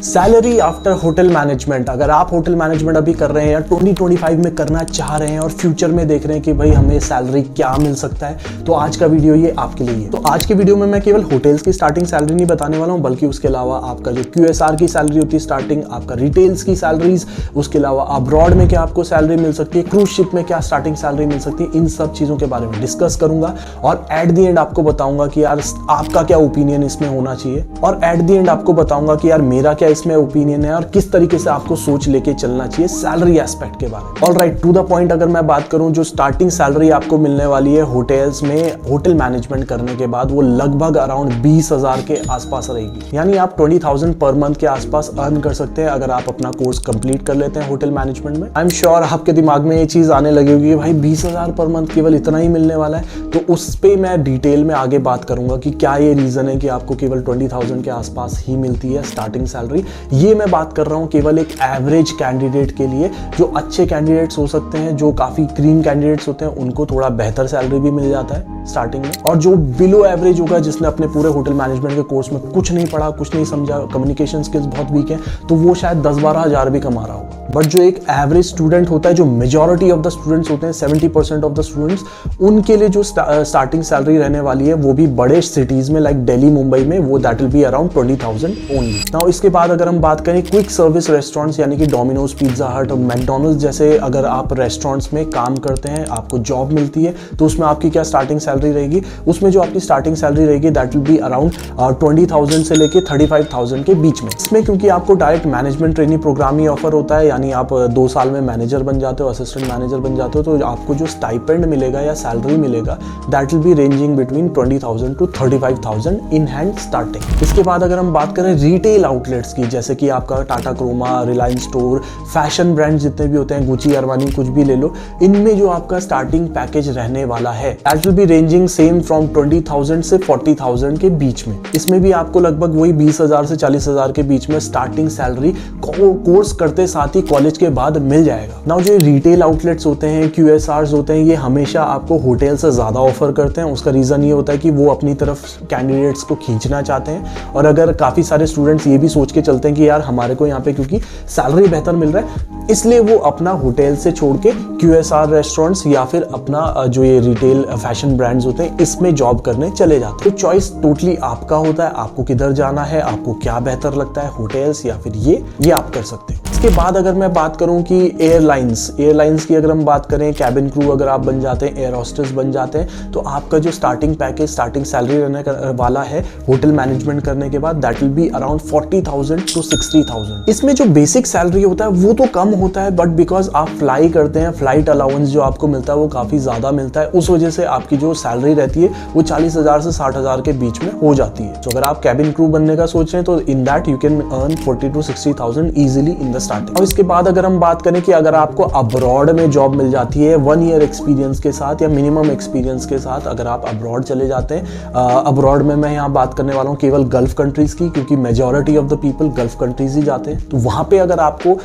Salary after hotel management. अगर आप hotel management अभी कर रहे हैं या 2025 में करना चाह रहे हैं और फ्यूचर में देख रहे हैं कि भाई हमें सैलरी क्या मिल सकता है, तो आज का वीडियो ये आपके लिए है। तो आज के वीडियो में मैं केवल होटल्स की स्टार्टिंग सैलरी नहीं बताने वाला हूं, बल्कि उसके अलावा आपका जो QSR की सैलरी होती है स्टार्टिंग, आपका रिटेल्स की सैलरीज, उसके अलावा अब्रॉड में क्या आपको सैलरी मिल सकती है, क्रूज शिप में क्या स्टार्टिंग सैलरी मिल सकती है, इन सब चीजों के बारे में डिस्कस करूंगा। और एट द एंड आपको बताऊंगा कि यार आपका क्या ओपिनियन इसमें होना चाहिए, और एट द एंड आपको बताऊंगा कि यार मेरा क्या इसमें ओपिनियन है और किस तरीके से आपको सोच लेके चलना चाहिए सैलरी एस्पेक्ट के बारे में। ऑलराइट, टू द पॉइंट अगर मैं बात करूं, जो स्टार्टिंग सैलरी आपको मिलने वाली है होटल्स में होटल मैनेजमेंट करने के बाद, वो लगभग अराउंड 20,000 के आसपास रहेगी। यानी आप 20,000 पर मंथ के आसपास अर्न कर सकते हैं अगर आप अपना कोर्स कंप्लीट कर लेते हैं होटल मैनेजमेंट में। आई एम श्योर आपके दिमाग में ये चीज आने लगी होगी, भाई 20,000 पर मंथ केवल इतना ही मिलने वाला है। तो उस पे मैं डिटेल में आगे बात करूंगा कि क्या ये रीजन है कि आपको केवल 20,000 के आसपास ही मिलती है स्टार्टिंग सैलरी। ये मैं बात कर रहा हूं केवल एक एवरेज कैंडिडेट के लिए। जो अच्छे कैंडिडेट्स हो सकते हैं, जो काफी क्रीम कैंडिडेट्स होते हैं, उनको थोड़ा बेहतर सैलरी भी मिल जाता है स्टार्टिंग में। और जो बिलो एवरेज होगा, जिसने अपने पूरे होटल मैनेजमेंट के कोर्स में कुछ नहीं पढ़ा, कुछ नहीं समझा, कम्युनिकेशन स्किल्स बहुत वीक है, तो वो शायद 10-12 हज़ार भी कमा रहा होगा। बट जो एक एवरेज स्टूडेंट होता है, जो मेजॉरिटी ऑफ द स्टूडेंट्स होते हैं, 70% ऑफ द स्टूडेंट्स, उनके लिए जो स्टार्टिंग सैलरी रहने वाली है वो भी बड़े सिटीज में लाइक दिल्ली, मुंबई में, वो that will be around 20,000 only. Now इसके बाद अगर हम बात करें क्विक सर्विस रेस्टोरेंट्स, यानी कि डोमिनोज, पिज्जा हट और मैकडोनल्ड्स जैसे अगर आप रेस्टोरेंट्स में काम करते हैं, आपको जॉब मिलती है, तो उसमें आपकी क्या स्टार्टिंग सैलरी रहेगी? उसमें जो आपकी स्टार्टिंग सैलरी रहेगी दैट विल बी अराउंड 20,000 से लेके 35,000 के बीच में। इसमें क्योंकि आपको डायरेक्ट मैनेजमेंट ट्रेनिंग प्रोग्राम ही ऑफर होता है, यानी आप 2 साल में मैनेजर बन जाते हो, असिस्टेंट मैनेजर बन जाते हो, तो आपको जो स्टाइपेंड मिलेगा या सैलरी मिलेगा that will be ranging between 20,000 to 35,000 in hand starting. इसके बाद अगर हम बात करें रिटेल आउटलेट्स की, जैसे कि आपका Tata Croma, Reliance store, fashion brand जितने भी होते हैं, गुची, अरमानी, कुछ भी ले लो, इनमें जो आपका स्टार्टिंग पैकेज रहने वाला है that will be ranging same from 20,000 से 40,000 के बीच में। इसमें भी आपको लगभग वही 20,000 से 40,000 के बीच में स्टार्टिंग सैलरी कोर्स करते साथ ही कॉलेज के बाद मिल जाएगा। नाउ जो रिटेल आउटलेट्स होते हैं, QSRs होते हैं, ये हमेशा आपको होटल से ज्यादा ऑफर करते हैं। उसका रीजन ये होता है कि वो अपनी तरफ कैंडिडेट्स को खींचना चाहते हैं, और अगर काफी सारे स्टूडेंट्स ये भी सोच के चलते हैं कि यार हमारे को यहाँ पे क्योंकि सैलरी बेहतर मिल रहा है, इसलिए वो अपना होटल से छोड़ के QSR रेस्टोरेंट्स या फिर अपना जो ये रिटेल फैशन ब्रांड्स होते हैं इसमें जॉब करने चले जाते हैं। तो चॉइस टोटली आपका होता है, आपको किधर जाना है, आपको क्या बेहतर लगता है, होटल्स या फिर ये आप कर सकते हो। इसके बाद अगर मैं बात करूं कि एयरलाइंस की अगर हम बात करें, कैबिन क्रू अगर आप बन जाते हैं, एयर होस्टेस बन जाते हैं, तो आपका जो स्टार्टिंग पैकेज, स्टार्टिंग सैलरी रहने वाला है होटल मैनेजमेंट करने के बाद that will be around 40,000 to 60,000। इसमें जो बेसिक सैलरी होता है वो तो कम होता है, बट बिकॉज आप फ्लाई करते हैं, फ्लाइट अलाउंस जो आपको मिलता है वो काफी ज्यादा मिलता है, उस वजह से आपकी जो सैलरी रहती है वो 40,000 से 60,000 के बीच में हो जाती है। तो अगर आप कैबिन क्रू बनने का सोच रहे हैं तो in that you can earn 40,000 to 60,000 easily in the starting. और इसके बाद अगर हम बात करें कि अगर आपको अब्रॉड में जॉब मिल जाती है 1 ईयर एक्सपीरियंस के साथ या मिनिमम एक्सपीरियंस के साथ, अगर आप अब्रॉड चले जाते हैं, अब्रॉड में मैं यहाँ बात करने वाला हूँ केवल गल्फ कंट्रीज की, क्योंकि majority of the people gulf countries ही जाते हैं। तो वहां पे अगर आपको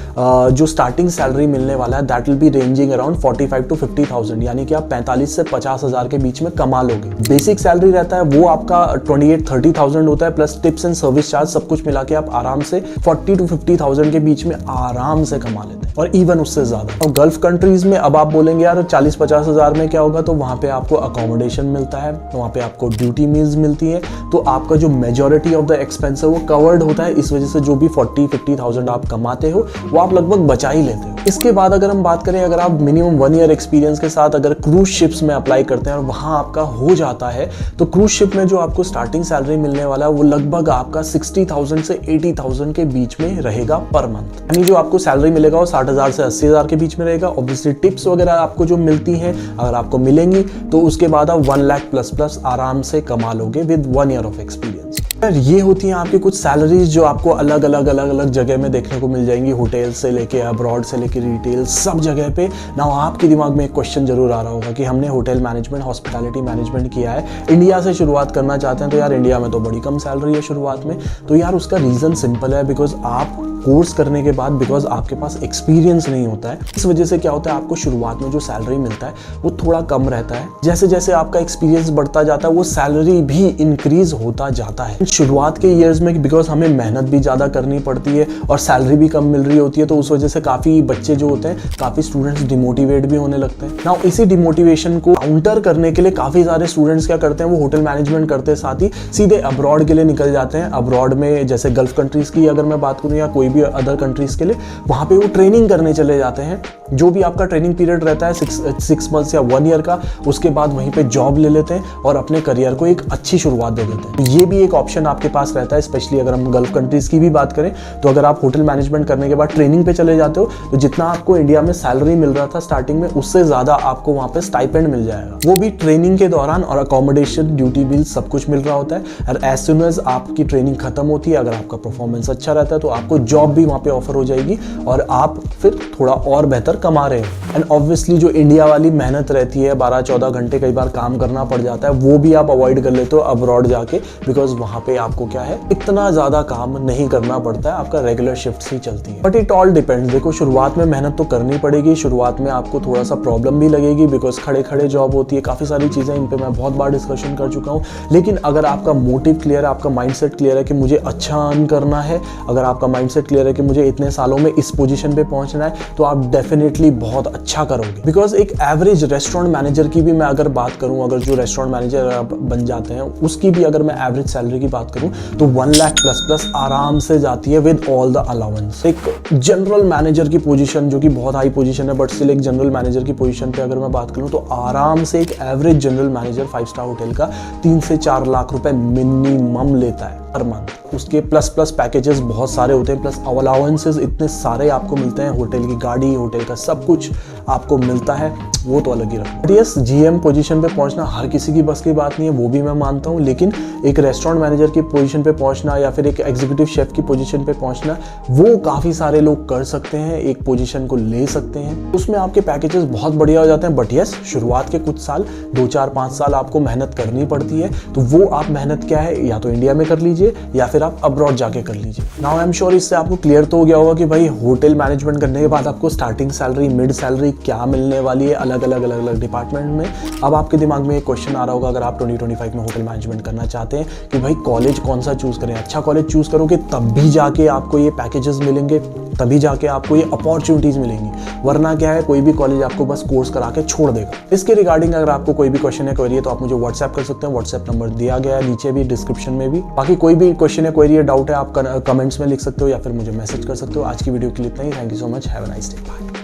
जो स्टार्टिंग सैलरी मिलने वाला है that will be ranging around 45,000 to 50,000, यानी कि आप 45 से 50,000 के बीच में कमा लोगे। बेसिक सैलरी रहता है वो आपका 28-30,000 होता है, plus tips and service charge सब कुछ मिला के आप आराम से 40,000 to 50,000 के बीच में आराम से कमा लेते हैं, और इवन उससे ज्यादा। और गल्फ कंट्रीज में अब आप बोलेंगे यार 40-50 हजार में क्या होगा, तो वहां पे आपको अकोमोडेशन मिलता है, वहां पे आपको ड्यूटी मील्स मिलती है, तो आपका जो मेजॉरिटी ऑफ द एक्सपेंस है वो कवर्ड होता है। इस वजह से जो भी 40-50,000 आप कमाते हो वो आप लगभग बचा ही लेते हो। इसके बाद अगर हम बात करें, अगर आप मिनिमम 1 ईयर एक्सपीरियंस के साथ अगर क्रूज शिप्स में अप्लाई करते हैं और वहां आपका हो जाता है, तो क्रूज शिप में जो आपको स्टार्टिंग सैलरी मिलने वाला है वो लगभग आपका 60,000 से 80,000 के बीच में रहेगा पर मंथ। यानी जो आपको सैलरी मिलेगा वो 60,000 से 80,000 के बीच में रहेगा। ऑब्वियसली टिप्स वगैरह आपको जो मिलती हैं अगर आपको मिलेंगी, तो उसके बाद आप 1 लाख प्लस आराम से कमा लोगे विद 1 ईयर ऑफ एक्सपीरियंस। ये होती हैं आपकी कुछ सैलरीज जो आपको अलग अलग जगह में देखने को मिल जाएंगी, होटल से लेके अब्रॉड से लेके रिटेल, सब जगह पे। ना आपके दिमाग में एक क्वेश्चन जरूर आ रहा होगा कि हमने होटल मैनेजमेंट, हॉस्पिटैलिटी मैनेजमेंट किया है, इंडिया से शुरुआत करना चाहते हैं, तो यार इंडिया में तो बड़ी कम सैलरी है शुरुआत में। तो यार उसका रीजन सिंपल है, बिकॉज आप कोर्स करने के बाद बिकॉज आपके पास एक्सपीरियंस नहीं होता है, इस वजह से क्या होता है आपको शुरुआत में जो सैलरी मिलता है वो थोड़ा कम रहता है। जैसे जैसे आपका एक्सपीरियंस बढ़ता जाता है वो सैलरी भी इंक्रीज होता जाता है। शुरुआत के ईयर्स में बिकॉज हमें मेहनत भी ज़्यादा करनी पड़ती है और सैलरी भी कम मिल रही होती है, तो उस वजह से काफ़ी बच्चे जो होते हैं, काफ़ी स्टूडेंट्स डिमोटिवेट भी होने लगते हैं। नाउ इसी डिमोटिवेशन को काउंटर करने के लिए काफ़ी सारे स्टूडेंट्स क्या करते हैं, वो होटल मैनेजमेंट करते साथ ही सीधे अब्रॉड के लिए निकल जाते हैं। अब्रॉड में जैसे गल्फ कंट्रीज़ की अगर मैं बात करूँ या कोई भी अदर कंट्रीज़ के लिए, वहाँ पे वो ट्रेनिंग करने चले जाते हैं। जो भी आपका ट्रेनिंग पीरियड रहता है 6 मंथ्स या 1 ईयर का, उसके बाद वहीं पे जॉब ले लेते हैं और अपने करियर को एक अच्छी शुरुआत दे देते हैं। तो ये भी एक ऑप्शन आपके पास रहता है, स्पेशली अगर हम गल्फ कंट्रीज़ की भी बात करें तो अगर आप होटल मैनेजमेंट करने के बाद ट्रेनिंग पे चले जाते हो तो जितना आपको इंडिया में सैलरी मिल रहा था स्टार्टिंग में, उससे ज़्यादा आपको वहाँ पे स्टाइपेंड मिल जाएगा, वो भी ट्रेनिंग के दौरान, और अकोमोडेशन, ड्यूटी बिल सब कुछ मिल रहा होता है। और एज सुन एज आपकी ट्रेनिंग खत्म होती है, अगर आपका परफॉर्मेंस अच्छा रहता है तो आपको जॉब भी वहाँ पे ऑफर हो जाएगी और आप फिर थोड़ा और बेहतर कमा रहे हो। एंड ऑब्वियसली जो इंडिया वाली मेहनत रहती है, 12-14 घंटे कई बार काम करना पड़ जाता है, वो भी आप अवॉइड कर लेते हो अब्रॉड जाके, बिकॉज वहाँ पे आपको क्या है, इतना ज़्यादा काम नहीं करना पड़ता है, आपका रेगुलर शिफ्ट ही चलती है। But it all depends. देखो शुरुआत में मेहनत तो करनी पड़ेगी, शुरुआत में आपको थोड़ा सा प्रॉब्लम भी लगेगी बिकॉज खड़े खड़े जॉब होती है, काफ़ी सारी चीज़ें, इन पर मैं बहुत बार डिस्कशन कर चुका हूँ। लेकिन अगर आपका मोटिव क्लियर है, आपका माइंडसेट क्लियर है कि मुझे अच्छा अर्न करना है, अगर आपका माइंडसेट क्लियर है कि मुझे इतने सालों में इस पोजीशन पे पहुंचना है, तो आप डेफिनेटली बहुत अच्छा करोगे। बिकॉज एक एवरेज रेस्टोरेंट मैनेजर की भी मैं अगर बात करूं, अगर जो रेस्टोरेंट मैनेजर बन जाते हैं उसकी भी अगर मैं एवरेज सैलरी की बात करूं तो 1 लाख प्लस आराम से जाती है विद ऑल द अलाउंस। एक जनरल मैनेजर की पोजीशन, जो कि बहुत हाई पोजीशन है बट स्टिल एक जनरल मैनेजर की पोजीशन पे अगर मैं बात करूं तो आराम से एक average general manager 5 star hotel का 3 से 4 लाख रुपए मिनिमम लेता है हर मंथ। उसके प्लस पैकेजेस बहुत सारे होते हैं, प्लस अलाउंसेस इतने सारे आपको मिलते हैं, होटल की गाड़ी, होटल का सब कुछ आपको मिलता है, वो तो अलग ही रखो। बट यस, जीएम पोजीशन पे पहुंचना हर किसी की बस की बात नहीं है, वो भी मैं मानता हूं, लेकिन एक रेस्टोरेंट मैनेजर की पोजीशन पे पहुंचना या फिर एक एग्जीक्यूटिव शेफ की पोजीशन पे पहुंचना, वो काफ़ी सारे लोग कर सकते हैं, एक पोजीशन को ले सकते हैं, उसमें आपके पैकेजेस बहुत बढ़िया हो जाते हैं। बट यस, शुरुआत के कुछ साल, 2, 4, 5 साल आपको मेहनत करनी पड़ती है, तो वो आप मेहनत क्या है, या तो इंडिया में कर लीजिए या फिर आप अब्रॉड जाके कर लीजिए। नाउ आई एम श्योर इससे आपको क्लियर तो हो गया होगा कि भाई होटल मैनेजमेंट करने के बाद आपको स्टार्टिंग सैलरी, मिड सैलरी क्या मिलने वाली है अलग अलग डिपार्टमेंट में। अब आपके दिमाग में एक क्वेश्चन आ रहा होगा, अगर आप 2025 में होटल मैनेजमेंट करना चाहते हैं कि भाई कॉलेज कौन सा चूज करें, अच्छा कॉलेज चूज करोगे तब भी जाके आपको ये पैकेजेस मिलेंगे, तभी जाके आपको ये अपॉर्चुनिटीज मिलेंगी, वरना क्या है, कोई भी कॉलेज आपको बस कोर्स करा के छोड़ देगा। इसके रिगार्डिंग अगर आपको कोई भी क्वेश्चन है, क्वेरी है, तो आप मुझे व्हाट्सएप कर सकते हैं, व्हाट्सएप नंबर दिया गया है नीचे भी, डिस्क्रिप्शन में भी। बाकी कोई भी क्वेश्चन है, क्वेरी है, डाउट है, आप कमेंट्स में लिख सकते हो या फिर मुझे मैसेज कर सकते हो। आज की वीडियो के लिए इतना ही। Thank you so much, have a nice day, bye.